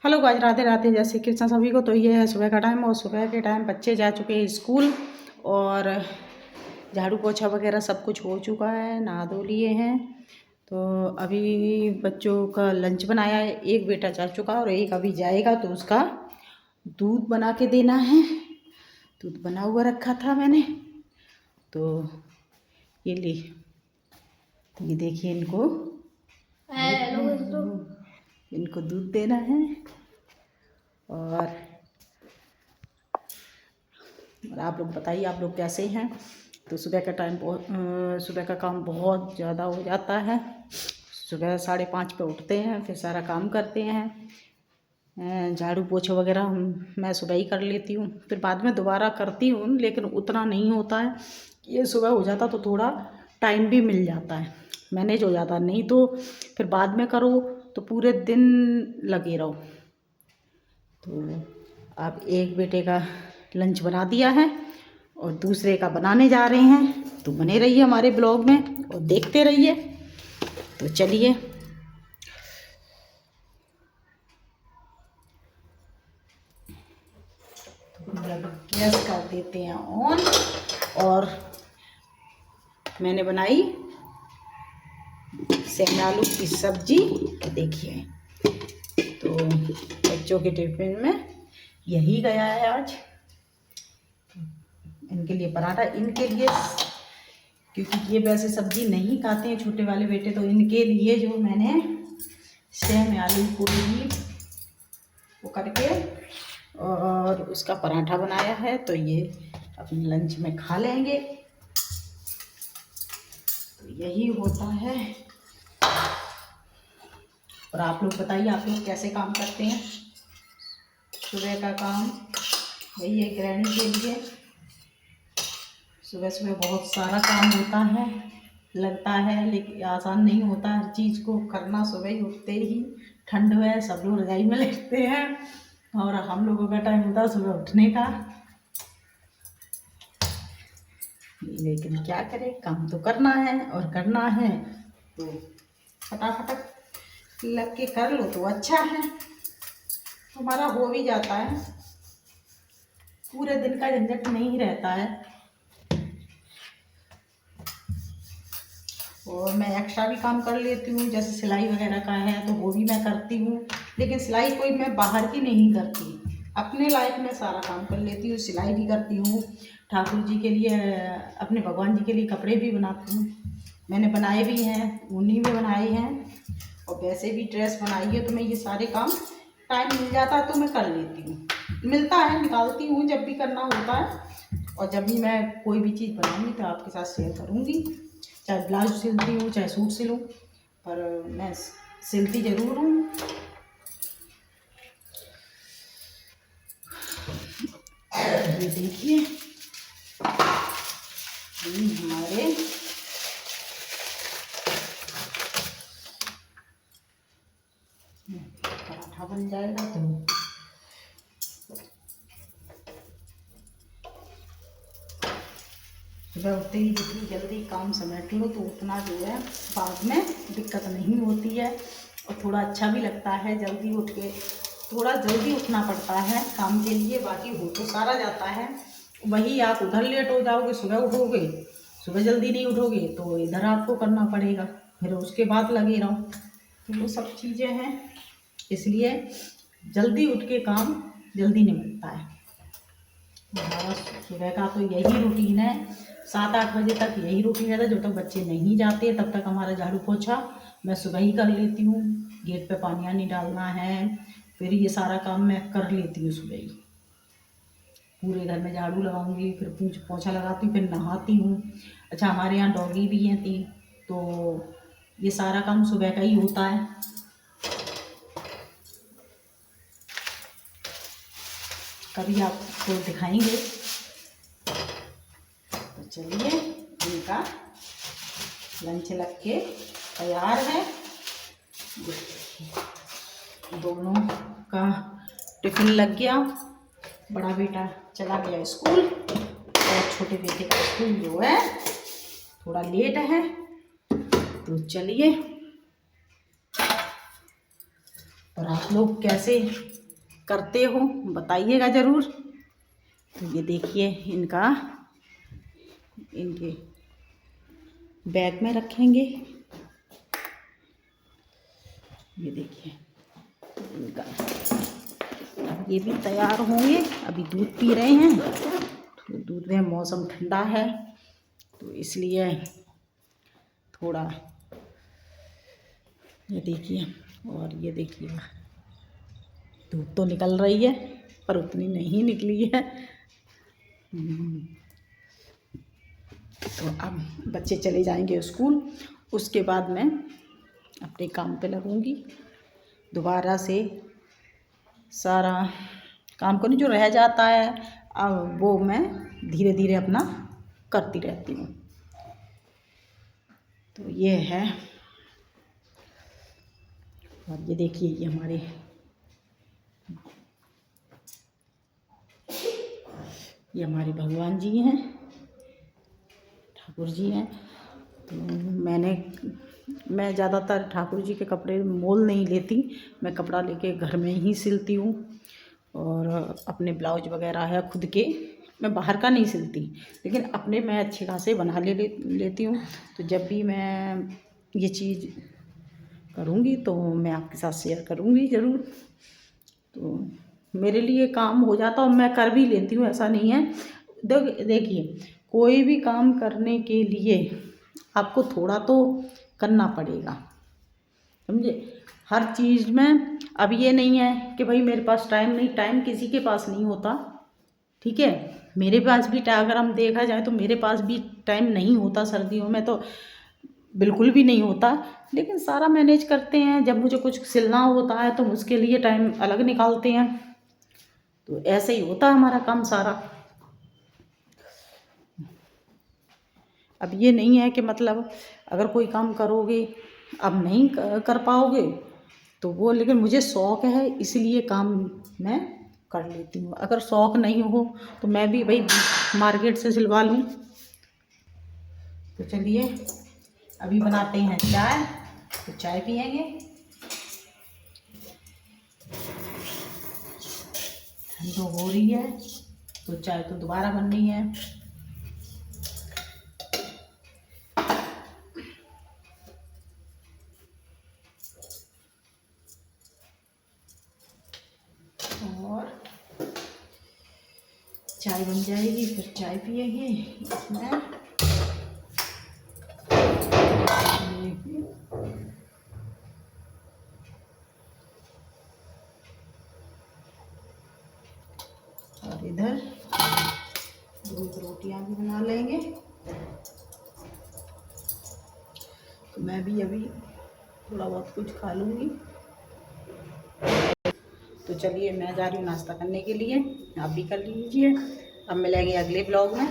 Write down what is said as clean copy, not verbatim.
Hello guys, Radhe Radhe, जय श्री कृष्ण सभी को। तो ये है सुबह का टाइम और सुबह के टाइम बच्चे जा चुके हैं स्कूल और झाड़ू पोछा वगैरह सब कुछ हो चुका है, नहा धो लिए हैं। तो अभी बच्चों का लंच बनाया है, एक बेटा जा चुका और एक अभी जाएगा, तो उसका दूध बना के देना है। दूध बना हुआ रखा था मैंने, तो ये ली, ये देखिए इनको दूध देना है। और आप लोग बताइए, आप लोग कैसे हैं। तो सुबह का टाइम सुबह का काम बहुत ज़्यादा हो जाता है। सुबह 5:30 पे उठते हैं, फिर सारा काम करते हैं। झाड़ू पोछा वगैरह मैं सुबह ही कर लेती हूँ, फिर बाद में दोबारा करती हूँ, लेकिन उतना नहीं होता है। ये सुबह हो जाता तो थोड़ा टाइम भी मिल जाता है, मैनेज हो जाता। नहीं तो फिर बाद में करो तो पूरे दिन लगे रहो। तो अब एक बेटे का लंच बना दिया है और दूसरे का बनाने जा रहे हैं। तो बने रहिए हमारे ब्लॉग में और देखते रहिए। तो चलिए, गैस कर देते हैं ऑन। और मैंने बनाई सेम आलू की सब्जी, देखिए। तो बच्चों के टिफिन में यही गया है आज। इनके लिए पराठा, इनके लिए, क्योंकि ये वैसे सब्जी नहीं खाते हैं छोटे वाले बेटे, तो इनके लिए जो मैंने सेम आलू पूरी वो करके और उसका पराठा बनाया है, तो ये अपने लंच में खा लेंगे। तो यही होता है। और आप लोग बताइए, आप लोग कैसे काम करते हैं। सुबह का काम वही है गृहिणी के लिए। सुबह सुबह बहुत सारा काम होता है, लगता है, लेकिन आसान नहीं होता हर चीज़ को करना। सुबह ही उठते ही, ठंड है, सब लोग रजाई में लेटते हैं और हम लोगों का टाइम होता है सुबह उठने का। लेकिन क्या करें, काम तो करना है, और करना है तो फटाफट लग के कर लो तो अच्छा है, हमारा हो भी जाता है। पूरे दिन का झंझट नहीं रहता है। और मैं एक्स्ट्रा भी काम कर लेती हूँ, जैसे सिलाई वगैरह का है तो वो भी मैं करती हूँ। लेकिन सिलाई कोई मैं बाहर की नहीं करती, अपने लायक में सारा काम कर लेती हूँ। सिलाई भी करती हूँ, ठाकुर जी के लिए, अपने भगवान जी के लिए कपड़े भी बनाती हूँ। मैंने बनाए भी हैं, ऊनी में बनाए हैं, और वैसे भी ड्रेस बनाई है। तो मैं ये सारे काम, टाइम मिल जाता है तो मैं कर लेती हूँ, मिलता है निकालती हूँ जब भी करना होता है। और जब भी मैं कोई भी चीज़ बनाऊँगी तो आपके साथ शेयर करूँगी। चाहे ब्लाउज सिलती हूँ, चाहे सूट सिलूँ, पर मैं सिलती ज़रूर हूँ। ये देखिए, हमारे पराठा बन जाएगा। तो सुबह उठते ही जितनी जल्दी काम समेट लो तो उतना जो है बाद में दिक्कत नहीं होती है, और थोड़ा अच्छा भी लगता है। जल्दी उठ के, थोड़ा जल्दी उठना पड़ता है काम के लिए, बाकी हो तो सारा जाता है। वही आप उधर लेट हो जाओगे, सुबह उठोगे, सुबह जल्दी नहीं उठोगे तो इधर आपको करना पड़ेगा, फिर उसके बाद लगे रहो। तो वो सब चीज़ें हैं, इसलिए जल्दी उठ के काम जल्दी निपटता है। हमारा सुबह का तो यही रूटीन है, 7-8 बजे तक यही रूटीन रहता है। जब तक बच्चे नहीं जाते तब तक हमारा झाड़ू पोछा मैं सुबह ही कर लेती हूँ। गेट पे पानी आनी डालना है, फिर ये सारा काम मैं कर लेती हूँ सुबह ही। पूरे घर में झाड़ू लगाऊंगी, फिर पोछा लगाती हूँ, फिर नहाती हूँ। अच्छा, हमारे यहाँ डॉगी भी हैं 3, तो ये सारा काम सुबह का ही होता है। कभी आपको दिखाएंगे। तो चलिए, इनका लंच लग के तैयार है। दोनों का टिफिन लग गया। बड़ा बेटा चला गया स्कूल और छोटे बेटे का स्कूल जो है थोड़ा लेट है। तो चलिए, और आप लोग कैसे करते हो बताइएगा ज़रूर। तो ये देखिए इनके बैग में रखेंगे। ये देखिए इनका, अब ये भी तैयार होंगे। अभी दूध पी रहे हैं, तो दूध में मौसम ठंडा है तो इसलिए थोड़ा, ये देखिए। और ये देखिए धूप तो निकल रही है पर उतनी नहीं निकली है। तो अब बच्चे चले जाएंगे स्कूल, उसके बाद मैं अपने काम पे लगूंगी दोबारा से। सारा काम करने जो रह जाता है अब वो मैं धीरे धीरे अपना करती रहती हूँ। तो ये है। और ये देखिए ये हमारे भगवान जी हैं, ठाकुर जी हैं। तो मैं ज़्यादातर ठाकुर जी के कपड़े मोल नहीं लेती, मैं कपड़ा लेके घर में ही सिलती हूँ। और अपने ब्लाउज वगैरह है खुद के, मैं बाहर का नहीं सिलती, लेकिन अपने मैं अच्छे खासे बना लेती हूँ। तो जब भी मैं ये चीज़ करूँगी तो मैं आपके साथ शेयर करूँगी ज़रूर। तो मेरे लिए काम हो जाता और मैं कर भी लेती हूँ, ऐसा नहीं है। देखिए कोई भी काम करने के लिए आपको थोड़ा तो करना पड़ेगा, समझे। हर चीज़ में अब ये नहीं है कि भाई मेरे पास टाइम नहीं, टाइम किसी के पास नहीं होता, ठीक है। मेरे पास भी अगर हम देखा जाए तो मेरे पास भी टाइम नहीं होता, सर्दियों में तो बिल्कुल भी नहीं होता, लेकिन सारा मैनेज करते हैं। जब मुझे कुछ सिलना होता है तो उसके लिए टाइम अलग निकालते हैं। तो ऐसे ही होता है हमारा काम सारा। अब ये नहीं है कि मतलब अगर कोई काम करोगे अब नहीं कर पाओगे तो वो, लेकिन मुझे शौक़ है इसलिए काम मैं कर लेती हूँ। अगर शौक़ नहीं हो तो मैं भी भाई मार्केट से सिलवा लूँ। तो चलिए अभी बनाते हैं चाय, तो चाय पियेंगे। ठंड हो रही है तो चाय तो दोबारा बननी है। और चाय बन जाएगी फिर चाय पियेंगे। इसमें और इधर दूध रोटियां भी बना लेंगे। तो मैं भी अभी थोड़ा बहुत कुछ खा लूँगी। तो चलिए मैं जा रही हूँ नाश्ता करने के लिए, आप भी कर लीजिए। अब मिलेंगे अगले ब्लॉग में।